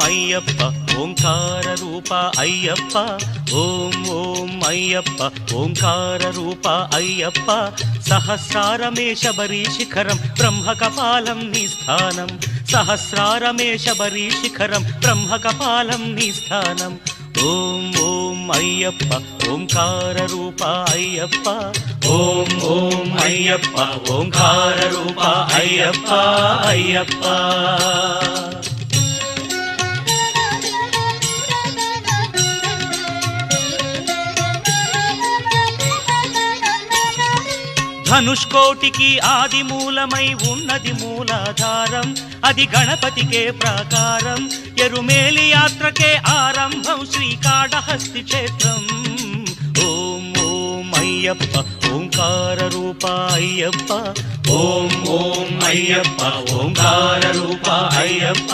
అయ్యప్ప ఓంకార రూప అయ్యప్ప ఓం ఓం అయ్యప్ప ఓంకార రూప అయ్యప్ప సహస్రారమే శబరి శిఖరం బ్రహ్మకపాలం నీ స్థానం సహస్రారమే శబరి శిఖరం బ్రహ్మకపాలం నీ స్థానం ఓం ఓం అయ్యప్ప ఓంకార రూప అయ్యప్ప ఓం ఓం అయ్యప్ప ఓంకార రూప అయ్యప్ప అయ్యప్ప ధనుష్కోటికి ఆది మూలమై ఉన్నది మూలాధారం అది గణపతికే ప్రాకారం ఎరుమేలి యాత్రకే ఆరంభం శ్రీకాళహస్తి క్షేత్రం ఓం ఓం అయ్యప్ప ఓంకార రూప అయ్యప్ప ఓం ఓం అయ్యప్ప ఓంకార రూప అయ్యప్ప